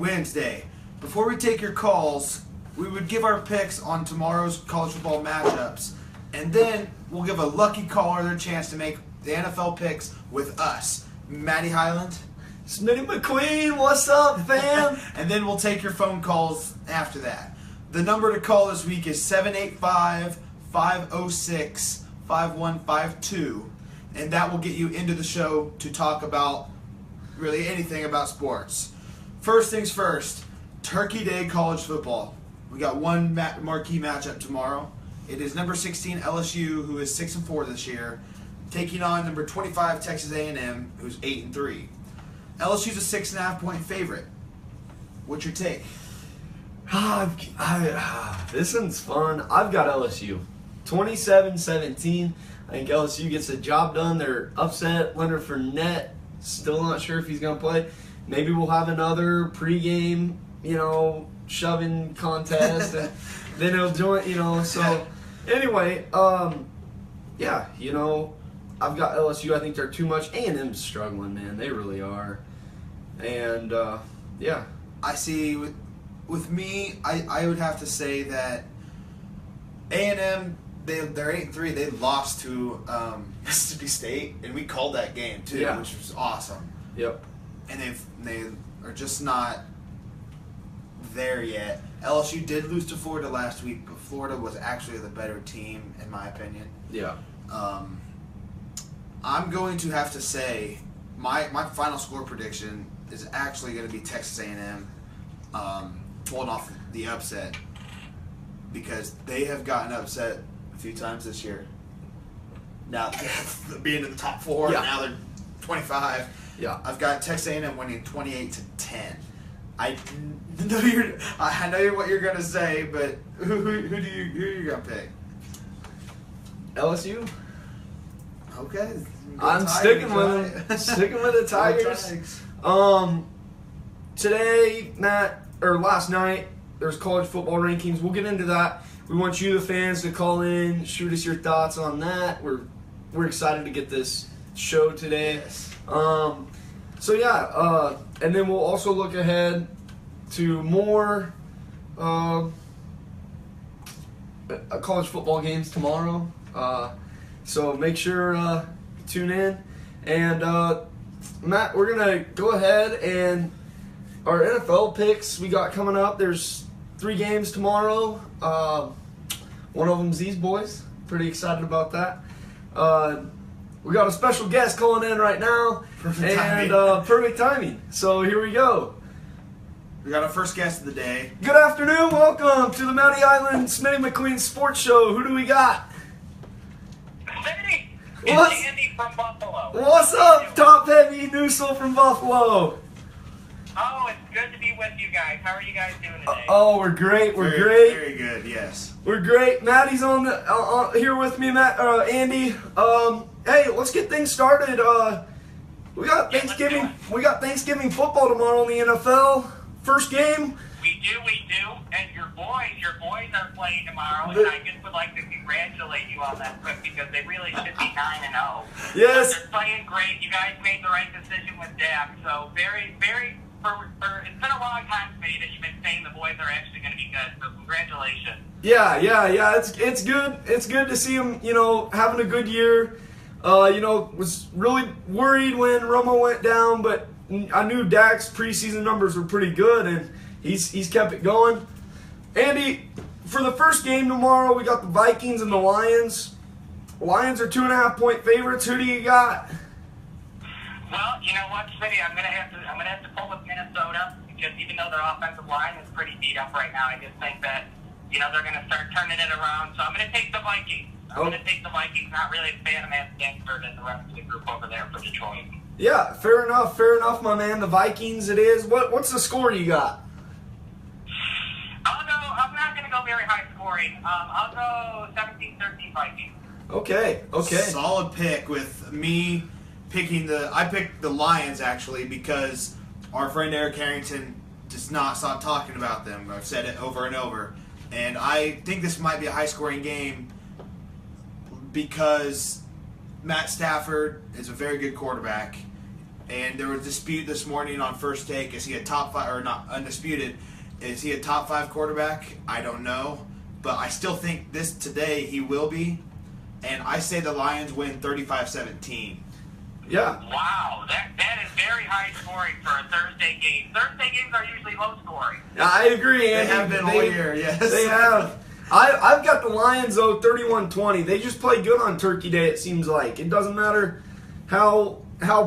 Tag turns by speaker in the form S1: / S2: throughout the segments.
S1: Wednesday. Before we take your calls, we would give our picks on tomorrow's college football matchups, and then we'll give a lucky caller their chance to make the NFL picks with us. Matty Highland
S2: Smitty McQueen, what's up, fam?
S1: and then we'll take your phone calls after that. The number to call this week is 785-506-5152, and that will get you into the show to talk about really anything about sports. First things first, Turkey Day college football. We got one marquee matchup tomorrow. It is number 16 LSU, who is 6-4 this year, taking on number 25 Texas A&M, who's 8-3. LSU's a 6.5-point favorite. What's your take?
S2: This one's fun. I've got LSU. 27-17. I think LSU gets the job done. They're upset. Leonard Fournette, still not sure if he's going to play. Maybe we'll have another pregame, shoving contest. And then he'll join, So, anyway, yeah, I've got LSU. I think they're too much. A&M's struggling, man. They really are. And, yeah.
S1: I see, with me, I would have to say that A&M, they're 8-3. They lost to Mississippi State, and we called that game, too, which was awesome.
S2: Yep.
S1: And they are just not there yet. LSU did lose to Florida last week, but Florida was actually the better team, in my opinion.
S2: Yeah.
S1: I'm going to have to say my final score prediction is actually going to be Texas A&M pulling off the upset, because they have gotten upset a few times this year. Now, being in the top 4, and now they're 25.
S2: Yeah.
S1: I've got Texas A&M winning 28-10. I know what you're going to say, but who are you going to pick?
S2: LSU.
S1: Okay.
S2: I'm sticking with them. Sticking with the Tigers. Today, last night, there's college football rankings. We'll get into that. We want you, the fans, to call in, shoot us your thoughts on that. We're excited to get this show today.
S1: Yes.
S2: And then we'll also look ahead to more college football games tomorrow. So make sure to tune in. And Matt, we're going to go ahead and our NFL picks we got coming up. There's 3 games tomorrow. One of them's these boys. Pretty excited about that. We got a special guest calling in right now.
S1: Perfect timing.
S2: Perfect timing. So here we go.
S1: We got our first guest of the day.
S2: Good afternoon. Welcome to the Matty Highland Smitty McQueen Sports Show. Who do we got?
S3: Smitty! It's Andy from Buffalo.
S2: What's up, top heavy Noosel from Buffalo?
S3: Oh, it's good to be with you guys. How are you guys doing today?
S2: We're great. We're great.
S1: Very good, yes.
S2: We're great. Maddie's on the here with me, Andy. Hey, let's get things started. We got Thanksgiving. We got Thanksgiving football tomorrow in the NFL. First game.
S3: We do. And your boys are playing tomorrow, and I just would like to congratulate you on that quick, because they really should be 9-0.
S2: Yes.
S3: They're playing great. You guys made the right decision with Dak. So very, very. It's been a long time, Smitty, that you've been saying the boys are actually going to be good. So congratulations. Yeah.
S2: It's good. It's good to see them. Having a good year. Was really worried when Romo went down, but I knew Dak's preseason numbers were pretty good, and he's kept it going. Andy, for the first game tomorrow, we got the Vikings and the Lions. Lions are 2.5-point favorites. Who do you got?
S3: Well, you know what, Smitty, I'm gonna have to pull with Minnesota, because even though their offensive line is pretty beat up right now, I just think that they're gonna start turning it around. So I'm gonna take the Vikings. I'm gonna take the Vikings. Not really a fan of Matt Stanford and the rest of the group over there for Detroit. Yeah, fair enough, my man. The Vikings, it is. What's the score you got? I'm not gonna go very high scoring. I'll go 17-13 Vikings.
S2: Okay.
S1: Solid pick with me. I picked the Lions, actually, because our friend Eric Harrington does not stop talking about them. I've said it over and over. And I think this might be a high-scoring game because Matt Stafford is a very good quarterback. and there was a dispute this morning on First Take. Is he a top 5 or not undisputed? Is he a top 5 quarterback? I don't know, but I still think today he will be, and I say the Lions win 35-17.
S2: Yeah.
S3: Wow, that is very high scoring for a Thursday game. Thursday games are usually low scoring.
S2: I agree, Andy.
S1: They have been all year, yes.
S2: They have. I've got the Lions, though, 31-20. They just play good on Turkey Day, it seems like. It doesn't matter how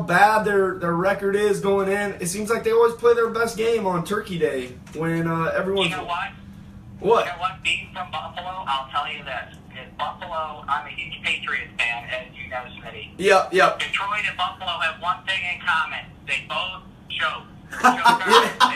S2: bad their record is going in. It seems like they always play their best game on Turkey Day when everyone's...
S3: You know what?
S2: What?
S3: You know what? Being from Buffalo, I'll tell you this. In Buffalo, I'm a huge Patriots fan, as you know, Smitty.
S2: Yep.
S3: Detroit and Buffalo have one thing in common. They both choke. They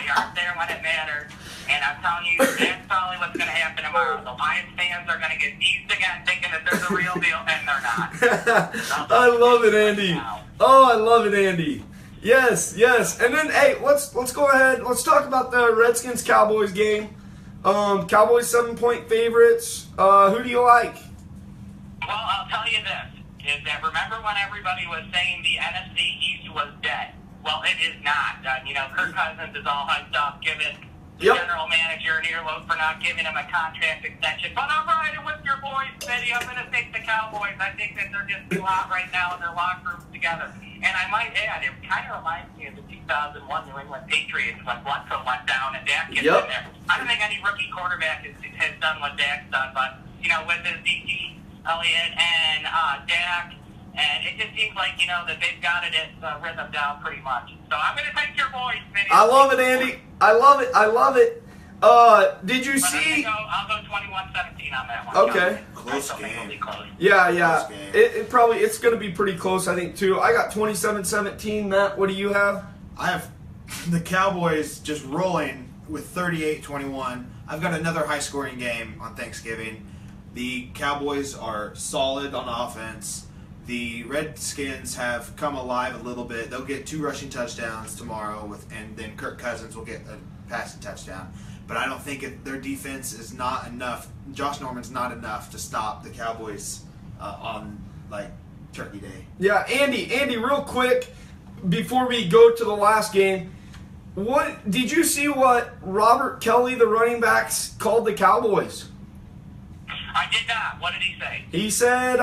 S3: aren't there when it matters. And I'm telling you, that's probably what's going to happen tomorrow. The Lions fans are going to get teased again thinking that they're the real deal, and they're not.
S2: I love it, Andy. Oh, I love it, Andy. Yes. And then, hey, let's go ahead. Let's talk about the Redskins-Cowboys game. Cowboys 7-point favorites. Who do you like?
S3: Well, I'll tell you this, is that remember when everybody was saying the NFC East was dead? Well, it is not. Kirk Cousins is all hyped up, giving the general manager an earlobe for not giving him a contract extension. But I'm riding with your boys, Smitty. I'm going to take the Cowboys. I think that they're just too hot right now in their locker rooms together. And I might add, it kind of reminds me of the 2001 New England Patriots when Bledsoe went down and Dak gets in there. I don't think any rookie quarterback has done what Dak's done, but, with his DT, Elliott, and Dak, and it just seems like, that they've got it rhythm down pretty much. So I'm going to take your boys, Smitty.
S2: I love it, Andy. I love it. Did you see?
S3: I'll go 21-17 on that one.
S1: Okay. Close game.
S2: Yeah. It's going to be pretty close, I think, too. I got 27-17. Matt, what do you have?
S1: I have the Cowboys just rolling with 38-21. I've got another high-scoring game on Thanksgiving. The Cowboys are solid on offense. The Redskins have come alive a little bit. They'll get 2 rushing touchdowns tomorrow, and then Kirk Cousins will get a passing touchdown. But I don't think their defense is not enough. Josh Norman's not enough to stop the Cowboys on Turkey Day.
S2: Yeah, Andy, real quick before we go to the last game, what did you see? What Robert Kelly, the running backs, called the Cowboys?
S3: I did not. What did he say?
S2: He said,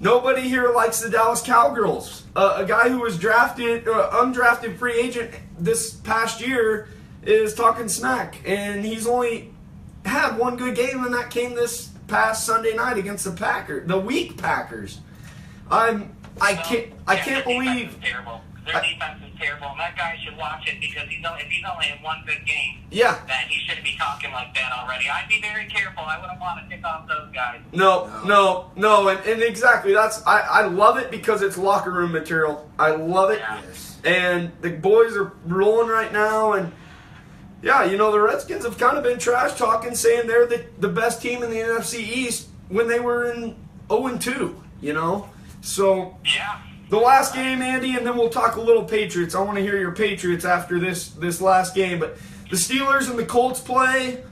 S2: nobody here likes the Dallas Cowgirls. A guy who was drafted, undrafted free agent this past year is talking smack, and he's only had one good game, and that came this past Sunday night against the weak Packers. I can't believe.
S3: Their defense is terrible, and that guy should watch it because if he's only in one good game, then he shouldn't be talking like that already. I'd be very careful. I wouldn't want to pick off those guys.
S2: No, and exactly. I love it because it's locker room material. I love it, and the boys are rolling right now, and the Redskins have kind of been trash talking, saying they're the best team in the NFC East when they were in 0-2. So the last game, Andy, and then we'll talk a little Patriots. I want to hear your Patriots after this last game. But the Steelers and the Colts play.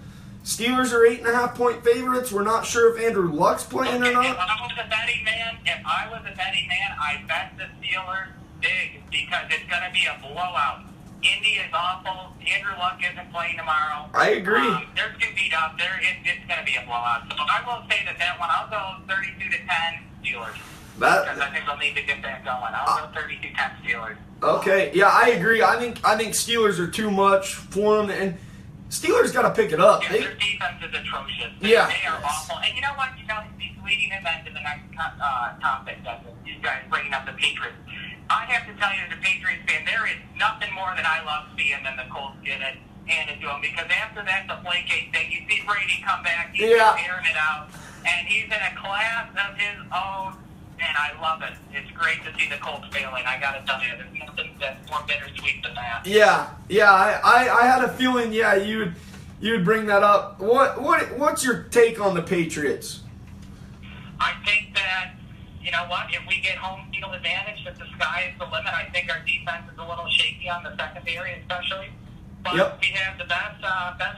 S2: Steelers are 8.5-point favorites. We're not sure if Andrew Luck's playing or not.
S3: If I was a betting man, I'd bet the Steelers big because it's going to be a blowout. Indy is awful. Andrew Luck isn't playing tomorrow.
S2: I agree.
S3: They're too beat up. It's going to be a blowout. So I will say that one, I'll go 32-10 Steelers. Because I think they'll need to get that going. I'll go 32-10 Steelers.
S2: Okay, yeah, I agree. I think Steelers are too much for them, and Steelers got to pick it up.
S3: Yeah, their defense is atrocious. They are awful. And you know what? He's leading us into the next topic. You guys bringing up the Patriots. I have to tell you, as a Patriots fan, there is nothing more that I love seeing than the Colts get it handed to them. Because after that Deflategate thing, you see Brady come back, he's airing it out, and he's in a class of his own. And I love it. It's great to see the Colts failing. I got to tell you, there's nothing that's more bittersweet than that.
S2: I had a feeling, you'd bring that up. What's your take on the Patriots?
S3: I think that, you know what, if we get home field advantage, that the sky is the limit. I think our defense is a little shaky on the secondary, especially. But we have the best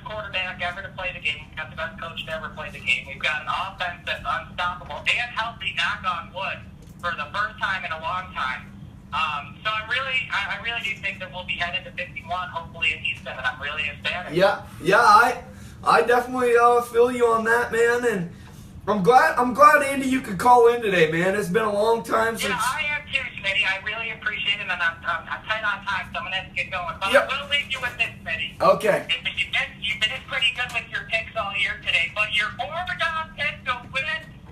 S3: quarterback ever to play the game. We've got the best coach to ever play the game. We've got an offense that's unstoppable and healthy, knock on wood, for the first time in a long time. So I really do think that we'll be headed to 51, hopefully in Houston, and I'm really ecstatic.
S2: Yeah, I definitely feel you on that, man, and I'm glad Andy you could call in today, man. It's been a long time since.
S3: Yeah, I am too, Smitty. I really appreciate it, and I'm tight on time, so I'm gonna have to get going. But
S2: Yep.
S3: I will leave you with this, Smitty.
S2: Okay.
S3: You've been pretty good with your picks all year today, but your Oregon pick to win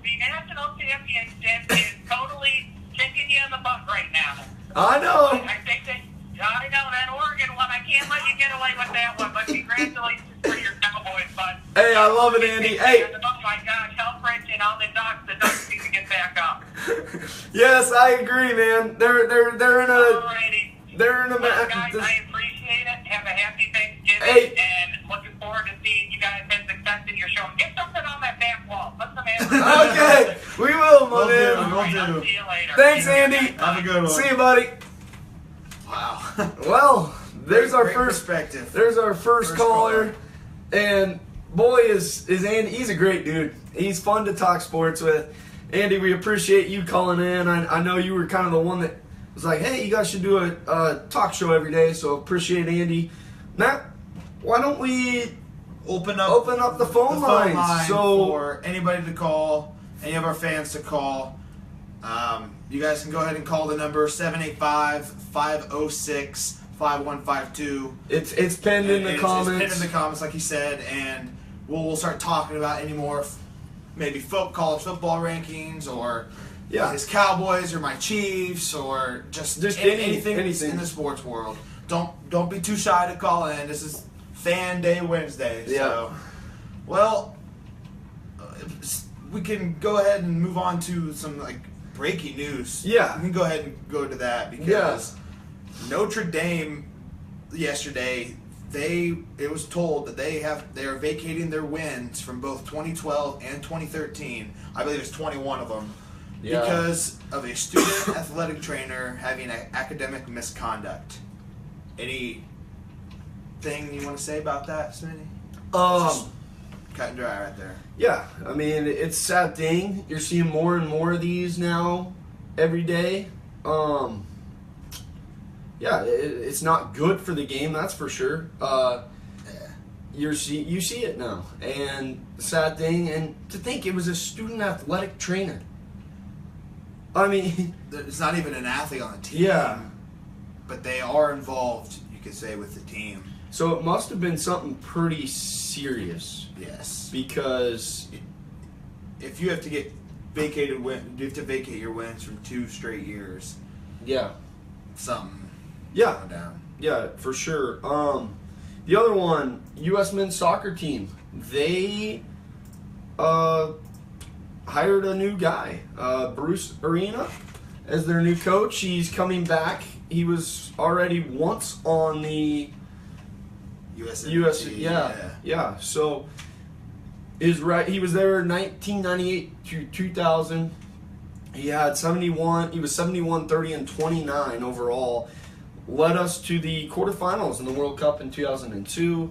S3: the national championship is totally kicking you in the butt right now.
S2: I know.
S3: I know that Oregon one. I can't let you get away with that one. But congratulations for your Cowboys, bud.
S2: Hey, I love it, Andy. Hey.
S3: Oh my gosh, help Rich and all the Ducks need to get back up.
S2: Yes, I agree, man. They're in a.
S3: Alrighty.
S2: They're in a.
S3: Well, guys, I appreciate it. Have a happy Thanksgiving,
S2: Hey.
S3: and looking forward to seeing you guys have success in your show. Get something on that back wall. Put some hamburgers.
S2: Okay, we will, my
S1: Will do.
S2: man.
S3: All right, I'll
S1: do.
S3: see you later.
S2: Thanks, Andy.
S1: Have a good one.
S2: See you, buddy.
S1: Wow.
S2: Well, there's our
S1: Great
S2: first.
S1: perspective.
S2: There's our first
S1: First
S2: caller, and boy is Andy. He's a great dude. He's fun to talk sports with. Andy, we appreciate you calling in. I know you were kind of the one that was like, hey, you guys should do a talk show every day. So appreciate Andy. Matt, why don't we
S1: Open up
S2: the phone lines
S1: line
S2: so
S1: for anybody to call, any of our fans to call. You guys can go ahead and call the number 785-506-5152.
S2: it's pinned in the comments.
S1: It's pinned in the comments, like he said, and we'll start talking about any more, maybe college football rankings, or his Cowboys, or my Chiefs, or just anything in the sports world. Don't be too shy to call in. This is Fan Day Wednesday.
S2: Yeah.
S1: So, well, we can go ahead and move on to some breaking news.
S2: Yeah.
S1: We can go ahead and go to that because Notre Dame yesterday, it was told that they are vacating their wins from both 2012 and 2013. I believe it's 21 of them.
S2: Yeah.
S1: Because of a student athletic trainer having academic misconduct. Anything you want to say about that, Smitty? Just cut and dry right there.
S2: Yeah, I mean, it's a sad thing. You're seeing more and more of these now every day. It's not good for the game, that's for sure. You see it now, and the sad thing, and to think it was a student athletic trainer. I mean,
S1: It's not even an athlete on the team.
S2: Yeah.
S1: But they are involved, you could say, with the team.
S2: so it must have been something pretty serious
S1: Yes.
S2: because
S1: If you have to get vacated, you have to vacate your wins from 2 straight years. Something going down.
S2: Yeah, for sure. The other one, U.S. men's soccer team, they hired a new guy, Bruce Arena, as their new coach. He's coming back. He was already once on the US. Yeah. So he was there 1998 to 2000. He had 71. He was 71, 30, and 29 overall. Led us to the quarterfinals in the World Cup in 2002.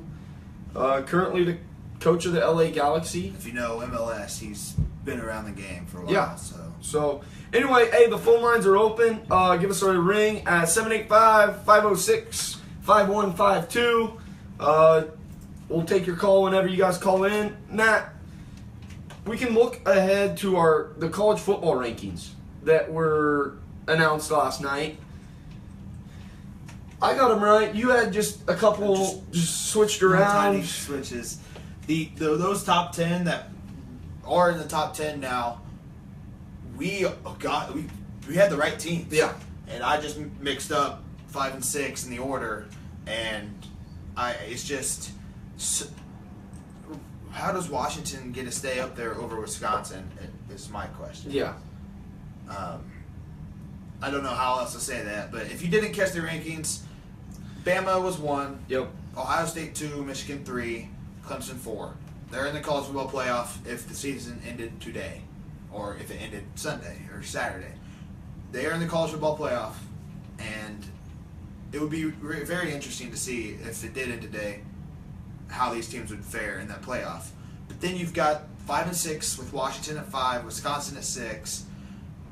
S2: Currently the coach of the LA Galaxy.
S1: If you know MLS, he's been around the game for a while.
S2: Yeah.
S1: So
S2: Anyway, hey, the phone lines are open. Give us a ring at 785-506-5152. We'll take your call whenever you guys call in. Matt, we can look ahead to the college football rankings that were announced last night. I got them right. You had just a couple just switched around.
S1: Tiny switches. Those top 10 that are in the top 10 now, we had the right teams.
S2: Yeah.
S1: And I just mixed up 5 and 6 in the order, and it's just, how does Washington get to stay up there over Wisconsin? Is my question.
S2: Yeah.
S1: I don't know how else to say that, but if you didn't catch the rankings, Bama was 1.
S2: Yep.
S1: Ohio State 2, Michigan 3, Clemson 4. They're in the college football playoff if the season ended today, or if it ended Sunday or Saturday. They are in the college football playoff, and it would be very interesting to see if it did end today, how these teams would fare in that playoff. But then you've got 5 and 6 with Washington at 5, Wisconsin at 6,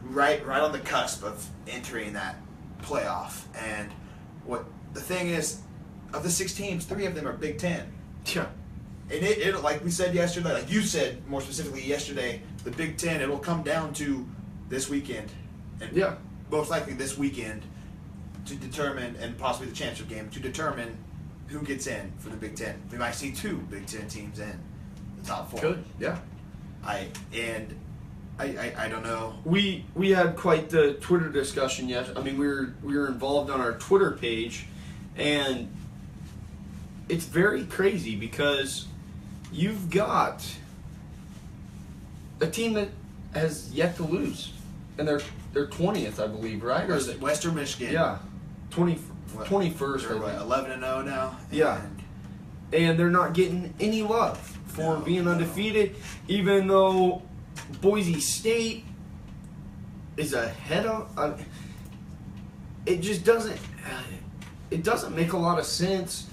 S1: right on the cusp of entering that playoff. And what the thing is, of the 6 teams, 3 of them are Big Ten.
S2: Yeah.
S1: And it like we said yesterday, like you said more specifically yesterday, the Big Ten, it'll come down to this weekend. And
S2: Yeah.
S1: most likely this weekend to determine, and possibly the championship game, to determine who gets in for the Big Ten. We might see 2 Big Ten teams in the top 4.
S2: Good. Yeah.
S1: I don't know.
S2: We had quite the Twitter discussion. Yes, I mean we were involved on our Twitter page, and it's very crazy because you've got a team that has yet to lose, and they're 20th, I believe, right? Or is it
S1: Western Michigan?
S2: Yeah, 21st.
S1: They're 11-0 now.
S2: Yeah. And they're not getting any love for being undefeated, even though Boise State is ahead of. It just doesn't. It doesn't make a lot of sense.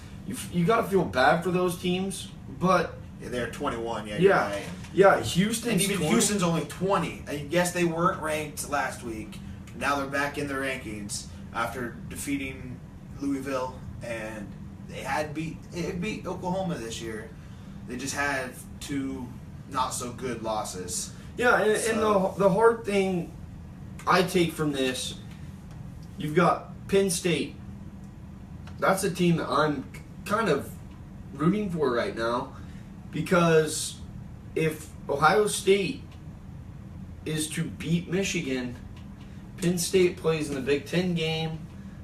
S2: You got to feel bad for those teams, but
S1: Yeah, they're 21. Yeah.
S2: yeah,
S1: You're right.
S2: yeah. Houston's
S1: And even
S2: 20.
S1: Houston's only 20. And yes, they weren't ranked last week. Now they're back in the rankings after defeating Louisville, and they beat Oklahoma this year. They just had 2 not so good losses.
S2: Yeah, and
S1: So-
S2: the hard thing I take from this, you've got Penn State. That's a team that I'm kind of rooting for right now, because if Ohio State is to beat Michigan, Penn State plays in the Big Ten game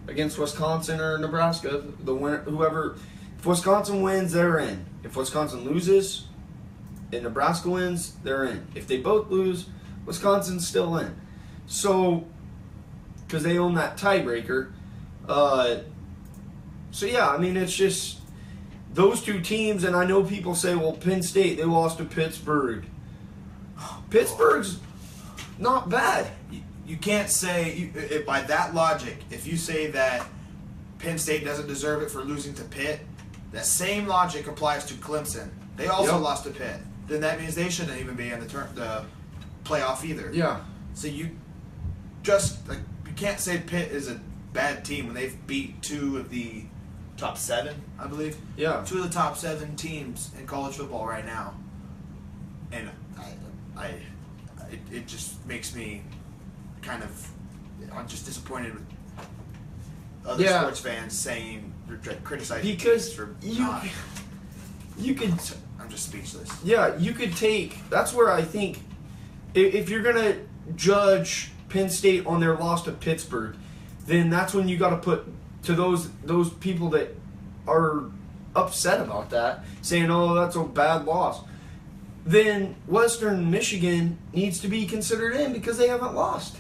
S2: against Wisconsin or Nebraska. The winner, whoever, if Wisconsin wins, they're in. If Wisconsin loses and Nebraska wins, they're in. If they both lose, Wisconsin's still in. So, because they own that tiebreaker. So yeah, I mean, it's just those 2 teams, and I know people say, well, Penn State, they lost to Pittsburgh. Pittsburgh's not bad.
S1: You can't say, by that logic, if you say that Penn State doesn't deserve it for losing to Pitt, that same logic applies to Clemson. They also
S2: Yep.
S1: lost to Pitt. Then that means they shouldn't even be in the playoff either.
S2: Yeah.
S1: So you can't say Pitt is a bad team when they've beat 2 of the top 7, I believe.
S2: Yeah.
S1: 2 of the top 7 teams in college football right now. And it just makes me kind of, I'm just disappointed with other
S2: Yeah.
S1: sports fans saying, criticizing
S2: Because
S1: teams for
S2: you
S1: not.
S2: could,
S1: I'm just speechless.
S2: yeah, you could take. That's where I think, if you're gonna judge Penn State on their loss to Pittsburgh, then that's when you got to put to those people that are upset about that, saying, "Oh, that's a bad loss." Then Western Michigan needs to be considered in because they haven't lost.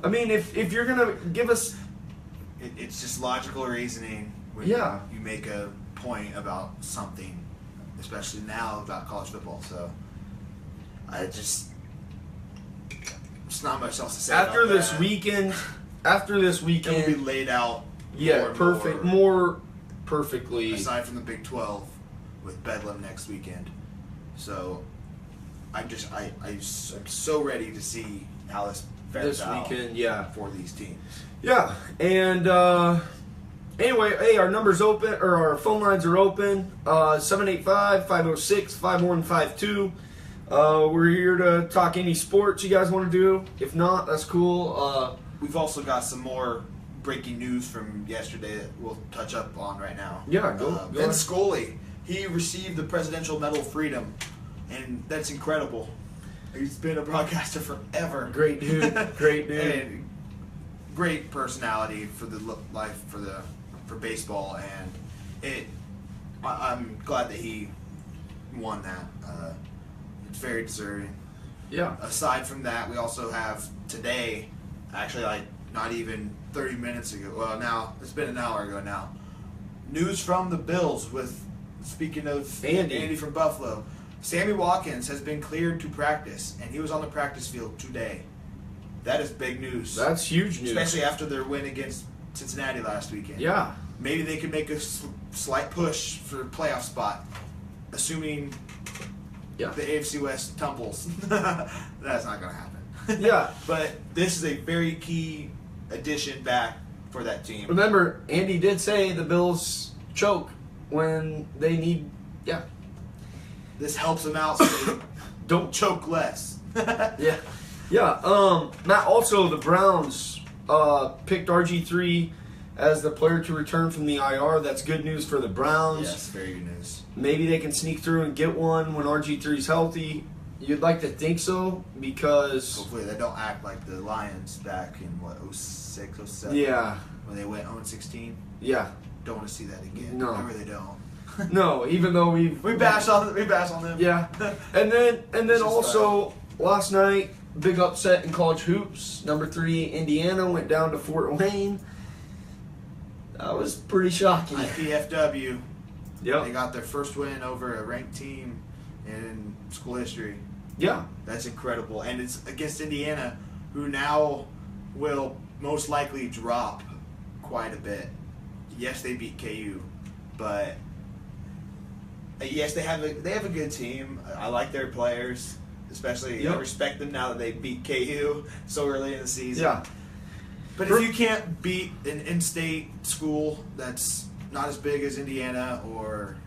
S2: I mean, if you're gonna give us,
S1: It's just logical reasoning when
S2: Yeah.
S1: you make a point about something, especially now about college football. So it's not much else to say.
S2: after
S1: about
S2: this
S1: that.
S2: weekend,
S1: it will be laid out.
S2: yeah,
S1: and
S2: perfect,
S1: more,
S2: more perfectly.
S1: aside from the Big 12 with Bedlam next weekend. So I'm so ready to see how this fares
S2: This
S1: out
S2: weekend, yeah.
S1: for these teams.
S2: Yeah, and anyway, hey, our numbers open, or our phone lines are open, 785-506-5152. We're here to talk any sports you guys want to do. If not, that's cool.
S1: We've also got some more breaking news from yesterday that we'll touch up on right now.
S2: Yeah, go
S1: Ben
S2: ahead.
S1: Scully, he received the Presidential Medal of Freedom, and that's incredible. He's been a broadcaster forever.
S2: Great dude, great dude.
S1: And great personality for the life for baseball, and I'm glad that he won that. It's very deserving.
S2: Yeah.
S1: Aside from that, we also have today, actually like not even 30 minutes ago. Well, now it's been an hour ago now. News from the Bills with, speaking of
S2: Andy
S1: from Buffalo, Sammy Watkins has been cleared to practice, and he was on the practice field today. That is big news.
S2: That's huge news.
S1: Especially after their win against Cincinnati last weekend.
S2: Yeah.
S1: Maybe they could make a slight push for a playoff spot, assuming the AFC West tumbles. That's not going to happen.
S2: Yeah.
S1: But this is a very key addition back for that team.
S2: Remember, Andy did say the Bills choke when they need. Yeah.
S1: This helps them out so they don't choke less.
S2: Yeah. Matt, also the Browns picked RG3 as the player to return from the IR. That's good news for the Browns.
S1: Yes, very good news.
S2: Maybe they can sneak through and get one when RG3's healthy. You'd like to think so because...
S1: Hopefully they don't act like the Lions back in, 06, 07?
S2: Yeah.
S1: When they went 0-16?
S2: Yeah.
S1: Don't want to see that again.
S2: No.
S1: Remember they don't.
S2: No, even though we
S1: bash on them.
S2: Yeah. And then also last night, big upset in college hoops. Number 3 Indiana went down to Fort Wayne. That was pretty shocking.
S1: IPFW.
S2: Yep.
S1: They got their first win over a ranked team in school history.
S2: Yeah.
S1: That's incredible. And it's against Indiana, who now will most likely drop quite a bit. Yes, they beat KU, but yes, they have a good team. I like their players, especially I respect them now that they beat KU so early in the season.
S2: Yeah.
S1: But if you can't beat an in-state school that's not as big as Indiana or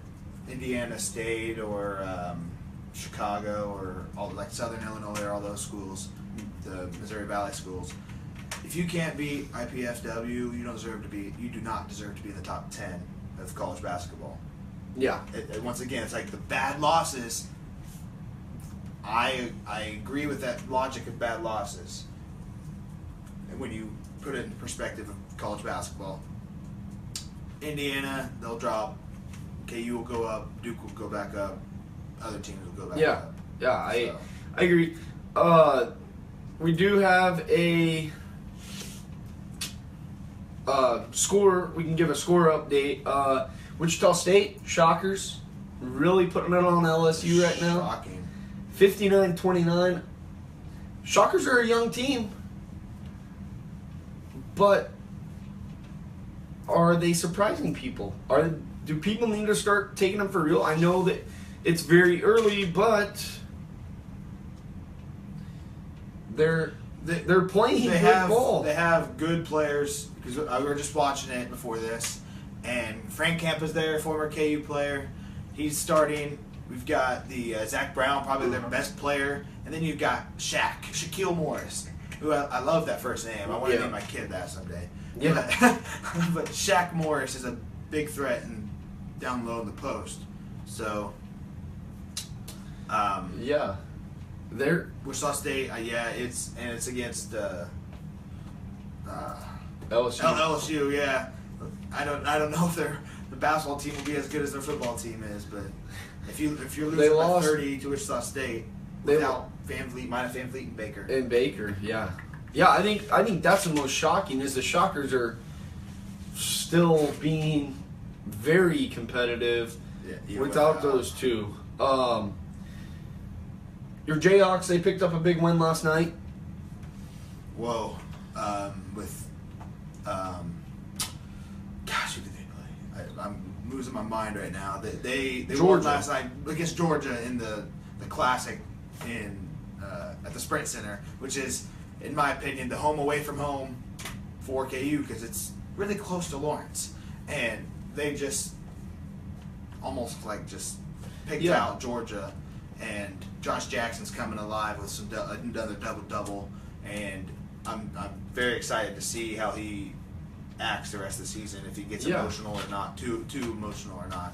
S1: Indiana State or Chicago or all like Southern Illinois or all those schools, the Missouri Valley schools, if you can't beat IPFW, you do not deserve to be in the top 10 of college basketball.
S2: Yeah.
S1: Once again, it's like the bad losses. I agree with that logic of bad losses. And when you put it in perspective of college basketball, Indiana, they'll drop. KU will go up. Duke will go back up. Other teams will go back up.
S2: Yeah, I agree. We do have a score. We can give a score update. Wichita State, Shockers, really putting it on LSU right now.
S1: Shocking.
S2: 59-29. Shockers are a young team, but are they surprising people? Do people need to start taking them for real? I know that it's very early, but they're playing good ball.
S1: They have good players because we were just watching it before this, and Frank Camp is there, former KU player. He's starting. We've got the Zach Brown, probably their best player, and then you've got Shaquille Morris, who I love that first name. I want to name my kid that someday.
S2: Yeah.
S1: But Shaq Morris is a big threat and down low in the post. So,
S2: yeah, they're
S1: Wichita State. It's against
S2: LSU.
S1: LSU. Yeah, I don't know if the basketball team will be as good as their football team is, but if you're losing by 30 to Wichita State without Van Vliet, minus Van Vliet and Baker.
S2: Yeah. I think that's the most shocking is the Shockers are still being very competitive without those two. Your Jayhawks, they picked up a big win last night.
S1: Whoa. Gosh, who did they play? I'm losing my mind right now. They won last night against Georgia in the Classic at the Sprint Center, which is, in my opinion, the home away from home for KU because it's really close to Lawrence. And they just almost picked out Georgia. And Josh Jackson's coming alive with another double-double. And I'm very excited to see how he acts the rest of the season, if he gets emotional or not, too emotional or not.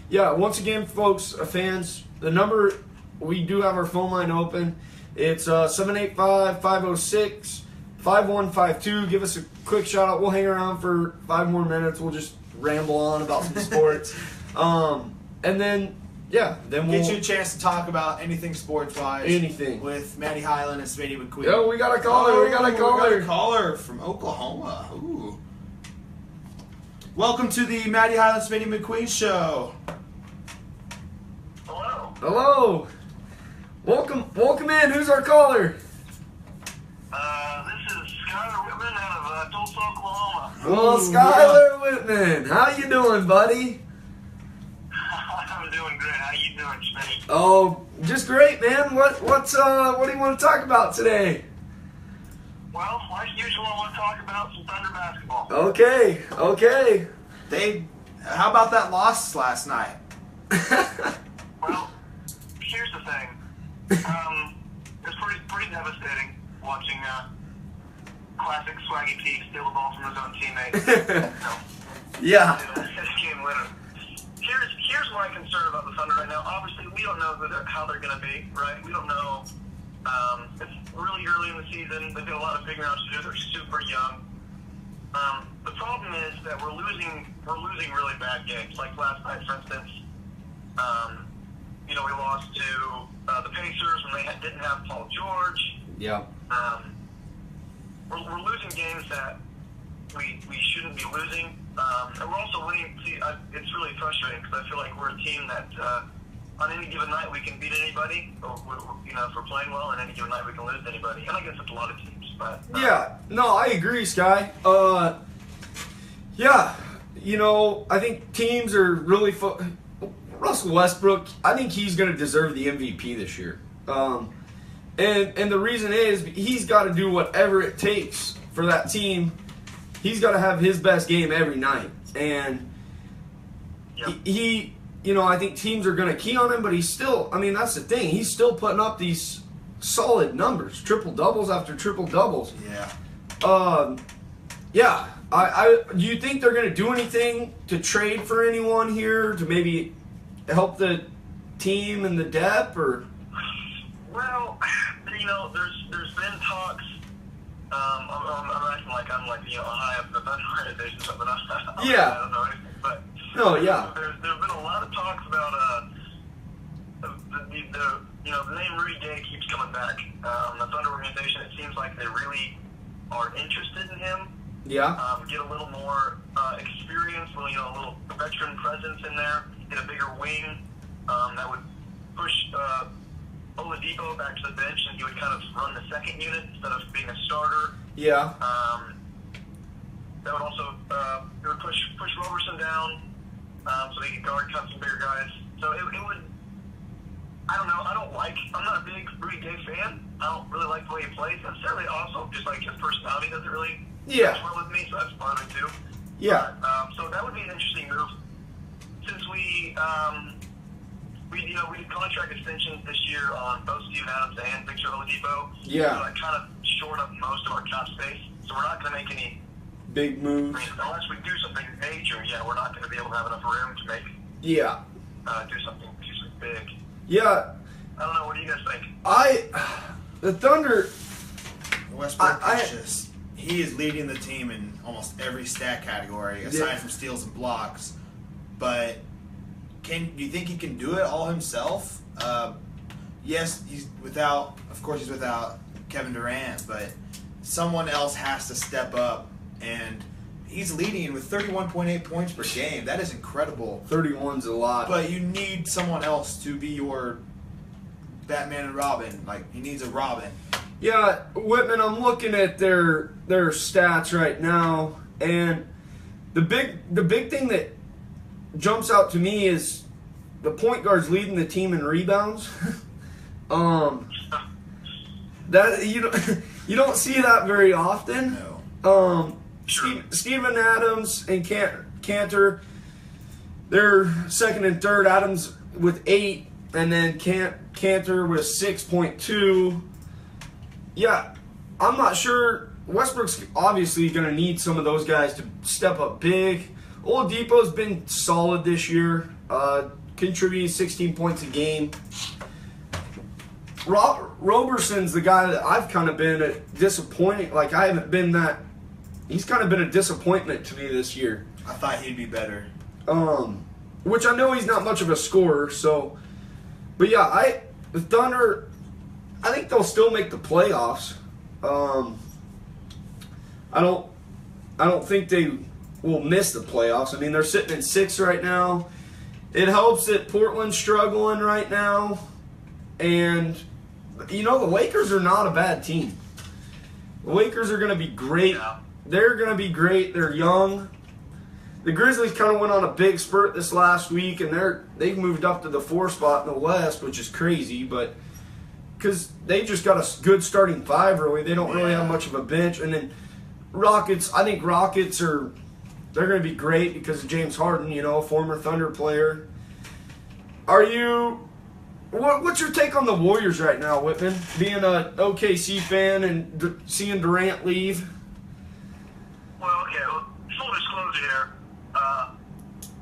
S2: Yeah, once again, folks, fans, the number, we do have our phone line open. It's 785-506-5152. Give us a quick shout out. We'll hang around for 5 more minutes. We'll just ramble on about some sports. And then we'll
S1: get you a chance to talk about anything sports-wise.
S2: Anything.
S1: With Matty Highland and Smitty McQueen.
S2: Yo, we got a caller. We got a
S1: caller from Oklahoma. Ooh. Welcome to the Matty Highland Smitty McQueen show.
S2: Hello. Welcome in. Who's our caller?
S3: This is Skyler Whitman out of Tulsa, Oklahoma.
S2: Well, Skyler Whitman, how you doing, buddy?
S3: I'm doing great. How you doing, Smitty?
S2: Oh, just great, man. What do you want to talk about today?
S3: Well, last year's just want to talk about some Thunder basketball.
S2: Okay.
S1: How about that loss last night?
S3: Well, here's the thing. It's pretty devastating watching classic Swaggy P steal the ball from his own teammate.
S2: Yeah.
S3: This game winner. Here's my concern about the Thunder right now. Obviously, we don't know how they're going to be, right? We don't know. It's really early in the season. They've got a lot of figuring out to do. They're super young. The problem is that we're losing really bad games. Like last night, for instance, we lost to the Pacers when they didn't have Paul George.
S2: Yeah.
S3: We're losing games that we shouldn't be losing, and we're also winning. See, it's really frustrating because I feel like we're a team that on any given night we can beat anybody, or if we're playing well, and any given night we can lose anybody. And I guess it's a lot of teams, but
S2: yeah. No, I agree, Sky. Yeah. I think teams are really Russell Westbrook, I think he's going to deserve the MVP this year. And the reason is he's got to do whatever it takes for that team. He's got to have his best game every night. And he I think teams are going to key on him, but he's still, that's the thing. He's still putting up these solid numbers, triple-doubles after triple-doubles.
S1: Yeah.
S2: Yeah. Do you think they're going to do anything to trade for anyone here to maybe help the team and the depth, or?
S3: Well, there's been talks. I'm acting like I'm high up in the Thunder organization or something.
S2: Yeah.
S3: I don't know anything, but
S2: no, yeah.
S3: There's been a lot of talks about the name Rudy Gay keeps coming back. The Thunder organization, it seems like they really are interested in him.
S2: Yeah.
S3: Get a little more experience, a little veteran presence in there. Get a bigger wing that would push Oladipo back to the bench, and he would kind of run the second unit instead of being a starter.
S2: Yeah.
S3: That would also it would push Roberson down so he could guard some bigger guys. So it would. I don't know. I'm not a big Rudy Gay fan. I don't really like the way he plays necessarily. Also, just like his personality doesn't really match well with me, so that's part of it too.
S2: Yeah.
S3: So that would be an interesting move. Since we did contract extensions this year on both Steven Adams and Victor Oladipo.
S2: Yeah.
S3: So that kind of shored up most of our cap space. So we're not going to make any
S2: big moves.
S3: Unless we do something major, we're not going to be able to have enough room to make.
S2: Yeah.
S3: Do something big.
S2: Yeah.
S3: I don't know. What do you guys think?
S2: The Thunder.
S1: Westbrook he is leading the team in almost every stat category aside from steals and blocks. But do you think he can do it all himself? Yes, he's without Kevin Durant, but someone else has to step up, and he's leading with 31.8 points per game. That is incredible.
S2: 31's a lot.
S1: But you need someone else to be your Batman and Robin. Like, he needs a Robin.
S2: Yeah, Whitman, I'm looking at their stats right now, and the big thing that jumps out to me is the point guard's leading the team in rebounds. That you don't see that very often.
S1: No.
S2: Steven Adams and Cantor, they're second and third. Adams with 8, and then Cantor with 6.2. Yeah, I'm not sure. Westbrook's obviously going to need some of those guys to step up big. Oladipo's been solid this year, contributing 16 points a game. Roberson's the guy that I've kind of been disappointing. Like, I haven't been that. He's kind of been a disappointment to me this year.
S1: I thought he'd be better.
S2: Which I know he's not much of a scorer, so. But yeah, the Thunder, I think they'll still make the playoffs. I don't think they will miss the playoffs. I mean, they're sitting in 6th right now. It helps that Portland's struggling right now. And, the Lakers are not a bad team. The Lakers are going to be great.
S3: Yeah.
S2: They're going to be great. They're young. The Grizzlies kind of went on a big spurt this last week, and they've moved up to the 4th spot in the West, which is crazy, but because they just got a good starting 5, really. They don't really have much of a bench. And then Rockets. I think Rockets they're going to be great because of James Harden, former Thunder player. What's your take on the Warriors right now, Whitman? Being an OKC fan and seeing Durant leave.
S4: Well, okay. Full disclosure here.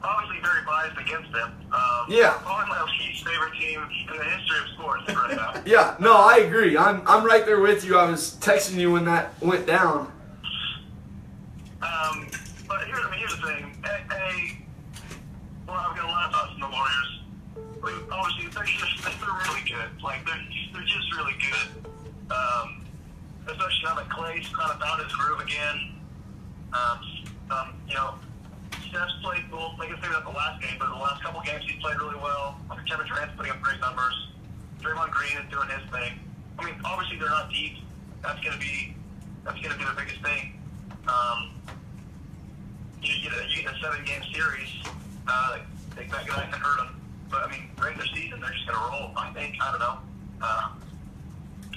S4: Obviously, very biased against them.
S2: Yeah.
S4: Probably my least favorite team in the history of sports right now.
S2: Yeah. No, I agree. I'm right there with you. I was texting you when that went down.
S4: But here's the thing. I've got a lot of thoughts on the Warriors. Obviously, they're really good. Like, they're just really good. Especially now that Clay's kind of found his groove again. Steph's played, well, like I said about the last game, but the last couple games he's played really well. Kevin Durant's putting up great numbers. Draymond Green is doing his thing. I mean, obviously they're not deep. That's gonna be the biggest thing. You get a 7-game series. That guy can hurt them. But I mean, regular season they're just gonna roll. I think. I don't know.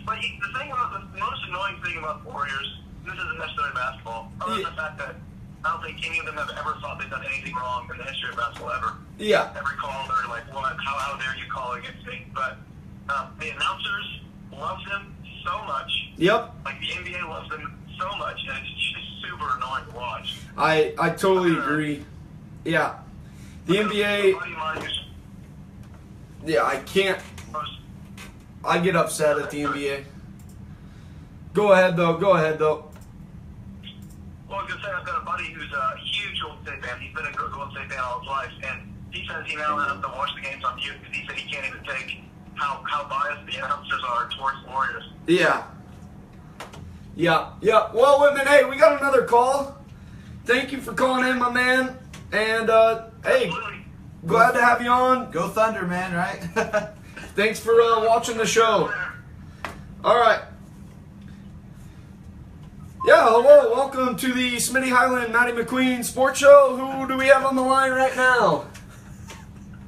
S4: But the most annoying thing about the Warriors, this isn't necessarily basketball, other than the fact that I don't think any of them have ever thought they've done anything wrong in the history of basketball ever.
S2: Yeah.
S4: Every call, they're like, "What? How dare you call against me?" But the announcers love them so much.
S2: Yep.
S4: Like the NBA loves them so much, and it's just super annoying to watch.
S2: I totally agree. Yeah. The NBA. Yeah, I can't. I get upset at the NBA. Go ahead, though.
S4: Well, I was going to say, I've got a buddy who's a huge Golden State fan. He's been a Golden State fan all his life, and he says he now has to watch the games on mute because he said he can't even take how biased the announcers are towards the Warriors.
S2: Yeah. Well, Whitman, hey, we got another call. Thank you for calling in, my man. And, hey, glad to have you on.
S1: Go Thunder, man, right?
S2: Thanks for watching the show. All right. Yeah, hello. Welcome to the Smitty Highland Matty McQueen Sports Show. Who do we have on the line right now?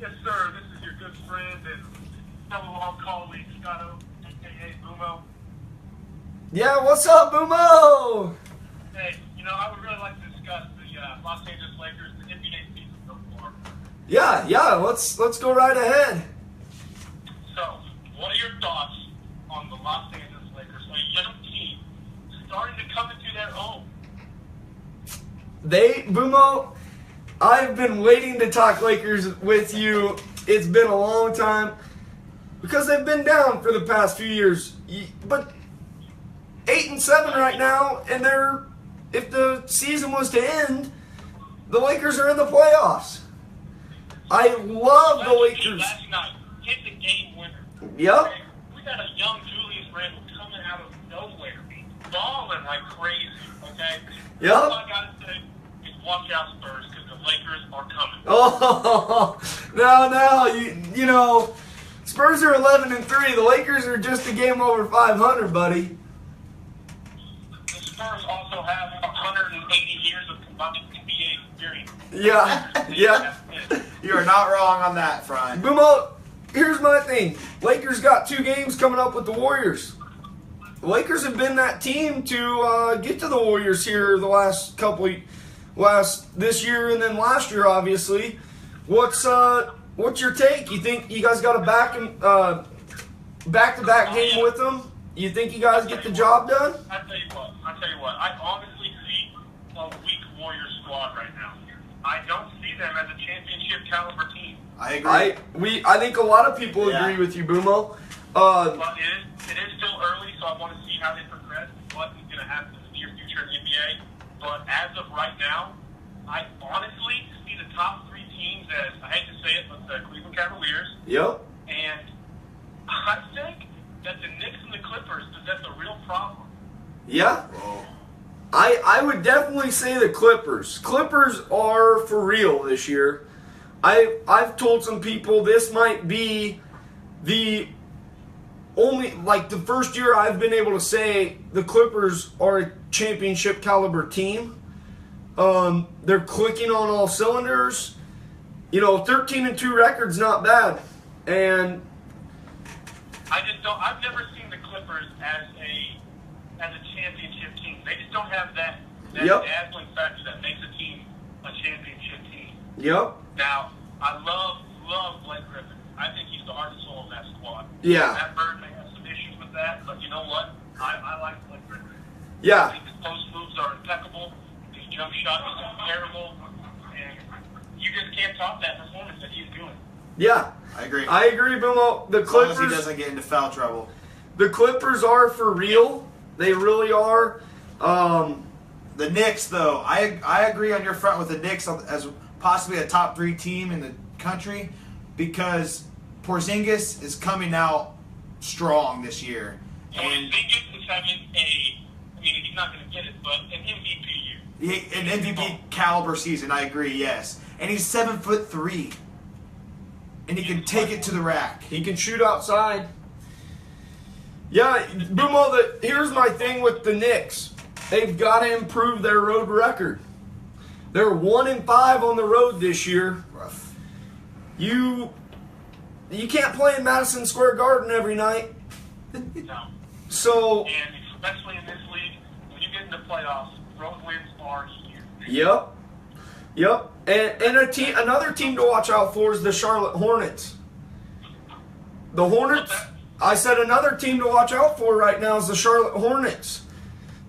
S5: Yes, sir. This is your good friend and fellow colleague, Scotto, a.k.a. Boomo.
S2: Yeah, what's up, Boomo?
S5: Hey, I would really like to discuss the Los Angeles Lakers, the NBA season so far.
S2: Yeah, let's go right ahead.
S5: So, what are your thoughts on the Los Angeles Lakers, a young team starting to come into their own?
S2: Boomo, I've been waiting to talk Lakers with you. It's been a long time because they've been down for the past few years. But 8-7 right now, and if the season was to end, the Lakers are in the playoffs. I love the Lakers.
S5: Last night, hit the game winner.
S2: Yep.
S5: We got a young Julius Randle coming out of nowhere, balling like crazy, okay?
S2: Yep.
S5: All I got to say is watch out, Spurs, because the Lakers are coming.
S2: Oh, no, Spurs are 11-3. The Lakers are just a game over 500, buddy.
S5: The Spurs also have 180 years of combined NBA experience.
S2: Yeah.
S1: You are not wrong on that front.
S2: Boomo, here's my thing. Lakers got 2 games coming up with the Warriors. The Lakers have been that team to get to the Warriors here the last this year and then last year, obviously. What's your take? You think you guys got a back-to-back game with them? You think you guys get the job done?
S5: I tell you what. I honestly see a weak Warriors squad right now. I don't see them as a championship caliber team.
S1: I agree.
S2: I think a lot of people agree with you, Boomo.
S5: But it is still early, so I want to see how they progress, what is going to happen in the near future in the NBA. But as of right now, I honestly see the top 3 teams as, I hate to say it, but the Cleveland Cavaliers.
S2: Yep.
S5: And I think that the Knicks and the Clippers possess a real problem.
S2: Yeah. I would definitely say the Clippers. Clippers are for real this year. I've told some people this might be the only, the first year I've been able to say the Clippers are a championship caliber team. They're clicking on all cylinders. 13-2 record's not bad. And
S5: I've never seen the Clippers as a championship team. They just don't have that That
S2: Yep.
S5: dazzling factor that makes a team a championship team.
S2: Yep.
S5: Now, I love Blake Griffin. I think he's the heart and soul of that squad.
S2: Yeah.
S5: Matt Bird may have some issues with that, but you know what? I like Blake Griffin. I
S2: Yeah.
S5: think his post moves are impeccable. His jump shot is terrible. And you just can't top that performance that he's doing.
S2: Yeah.
S1: I agree.
S2: I agree, Boomo. The
S1: As long as he
S2: Clippers.
S1: doesn't get into foul trouble.
S2: The Clippers are for real. They really are.
S1: The Knicks, though, I agree on your front with the Knicks as possibly a top 3 team in the country because Porzingis is coming out strong this year. And
S5: Porzingis is having he's not going to get it, but an MVP year.
S1: an MVP caliber season, I agree, yes. And he's 7'3", and he can take it to the rack.
S2: He can shoot outside. Yeah, Boomo, here's my thing with the Knicks. They've got to improve their road record. They're 1-5 on the road this year.
S1: Rough.
S2: You can't play in Madison Square Garden every night.
S5: No.
S2: So,
S5: And especially in this league, when you get into playoffs, road wins are huge.
S2: yep. And another team to watch out for is the Charlotte Hornets. The Hornets, I said another team to watch out for right now is the Charlotte Hornets.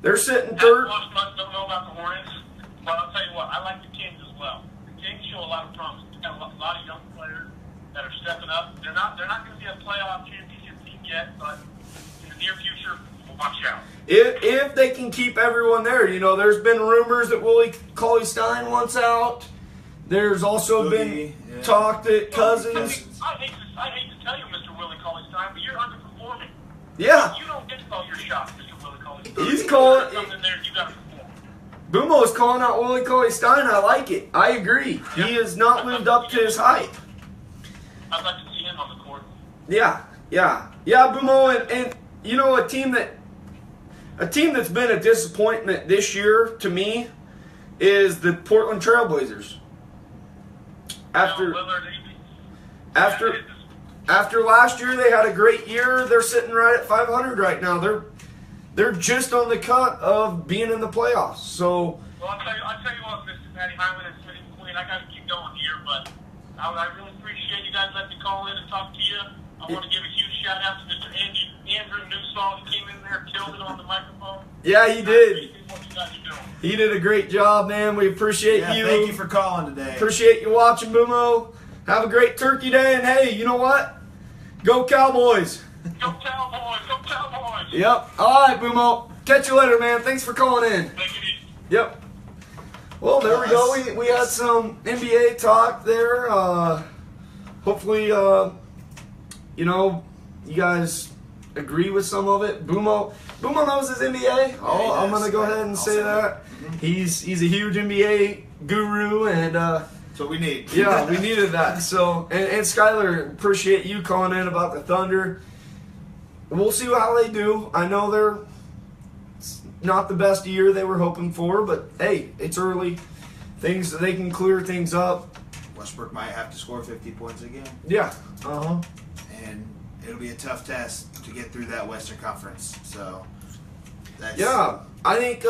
S2: They're sitting third.
S5: Don't know about the Hornets, but I'll tell you what, I like the Kings as well. The Kings show a lot of promise. They got a lot of young players that are stepping up. They're not going to be a playoff championship team yet, but in the near future, watch out.
S2: If they can keep everyone there, there's been rumors that Willie Cauley-Stein wants out. There's also been talk that Cousins.
S5: I hate to tell you, Mr. Willie Cauley-Stein, but you're underperforming.
S2: Yeah,
S5: You don't get all your shots, Mr. Willie Cauley-Stein.
S2: He's calling-
S5: There's something there you got to perform.
S2: Boomo is calling out Willie Cauley-Stein. I like it. I agree. He has not lived up to his hype.
S5: I'd like to see him on the court.
S2: Yeah, Boomo, and a team that's been a disappointment this year to me is the Portland Trailblazers. After last year, they had a great year. They're sitting right at 500 right now. They're just on the cut of being in the playoffs. So,
S5: Well, I'll tell you what, Mr. Matty Highland Smitty McQueen, I got to keep going here, but I really appreciate you guys letting me call in and talk to you. I want to give a huge shout out to Mr. Andrew Newsall. He came in there, killed it on the microphone.
S2: yeah, he did.
S5: What you guys are doing.
S2: He did a great job, man. We appreciate you.
S1: Thank you for calling today.
S2: Appreciate you watching, Boomo. Have a great Turkey Day, and hey, you know what? Go Cowboys.
S5: Go Cowboys! Go Cowboys!
S2: Yep. All right, Boomo. Catch you later, man. Thanks for calling in.
S5: Take it easy.
S2: Yep. Well, there we go. We had some NBA talk there. Hopefully, you guys agree with some of it. Boomo knows his NBA. I'm gonna go ahead and say that. He's a huge NBA guru, and
S1: That's what we need.
S2: yeah, we needed that. So, and Skylar, appreciate you calling in about the Thunder. We'll see how they do. I know they're not the best year they were hoping for, but hey, it's early. They can clear things up.
S1: Westbrook might have to score 50 points again.
S2: Yeah.
S1: And it'll be a tough test to get through that Western Conference. So, that's,
S2: Yeah, I think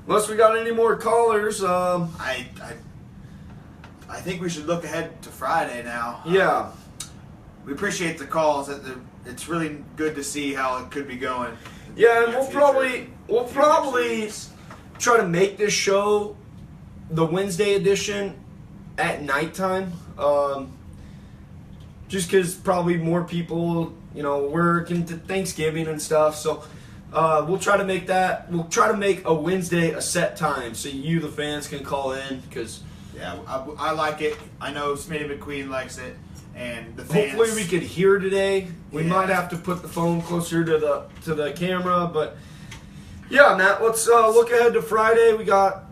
S2: unless we got any more callers,
S1: I think we should look ahead to Friday now.
S2: yeah,
S1: We appreciate the calls. It's really good to see how it could be going.
S2: yeah, and
S1: in the
S2: we'll probably try to make this show the Wednesday edition at nighttime. Just because probably more people, work into Thanksgiving and stuff. So we'll try to make that. We'll try to make a Wednesday a set time so you, the fans, can call in because.
S1: Yeah, I like it. I know Smitty McQueen likes it, and the fans.
S2: Hopefully we could hear today. We
S1: Yeah.
S2: might have to put the phone closer to the camera, but yeah, Matt. Let's look ahead to Friday. We got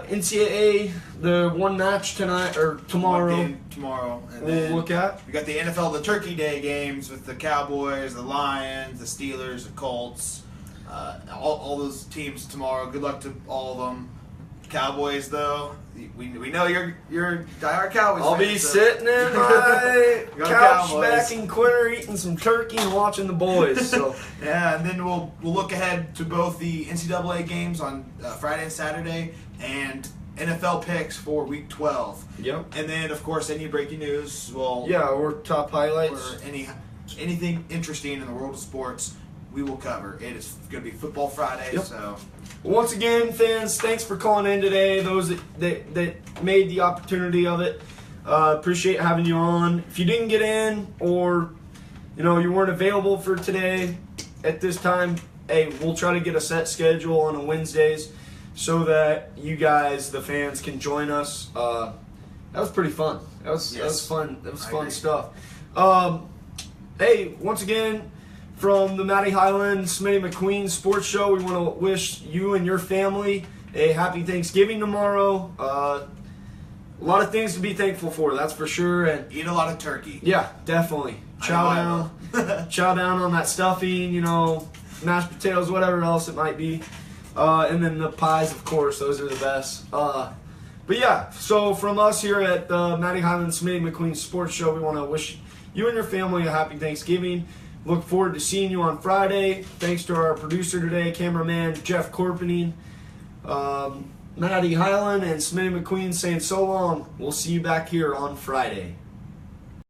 S2: NCAA, the one match tonight or tomorrow.
S1: One game tomorrow. And
S2: We'll
S1: then
S2: look at.
S1: we got the NFL, the Turkey Day games with the Cowboys, the Lions, the Steelers, the Colts, all those teams tomorrow. Good luck to all of them. Cowboys, though. We know you're a diehard Cowboys
S2: I'll
S1: fan,
S2: be
S1: so-
S2: sitting in my
S1: Go
S2: couch
S1: Cowboys.
S2: back in Quinter eating some turkey and watching the boys. So
S1: Yeah, and then we'll look ahead to both the NCAA games on Friday and Saturday, and NFL picks for Week 12.
S2: yep.
S1: And then, of course, any breaking news, well,
S2: Yeah, or top highlights.
S1: or anything interesting in the world of sports, we will cover. It is going to be Football Friday,
S2: Yep.
S1: so
S2: Once again, fans, thanks for calling in today. Those that made the opportunity of it, appreciate having you on. If you didn't get in, or you weren't available for today at this time, hey, we'll try to get a set schedule on a Wednesdays so that you guys, the fans, can join us. That was pretty fun. That was fun. That was
S1: I
S2: fun
S1: agree.
S2: stuff. Hey, once again, from the Matty Highland Smitty McQueen Sports Show, we want to wish you and your family a happy Thanksgiving tomorrow. A lot of things to be thankful for, that's for sure. And
S1: eat a lot of turkey.
S2: yeah, definitely. Chow down. Chow down on that stuffing, mashed potatoes, whatever else it might be. And then the pies, of course, those are the best. But yeah, so from us here at the Matty Highland Smitty McQueen Sports Show, we want to wish you and your family a happy Thanksgiving. Look forward to seeing you on Friday. Thanks to our producer today, cameraman Jeff Corpening, Matty Highland and Smitty McQueen saying so long. We'll see you back here on Friday.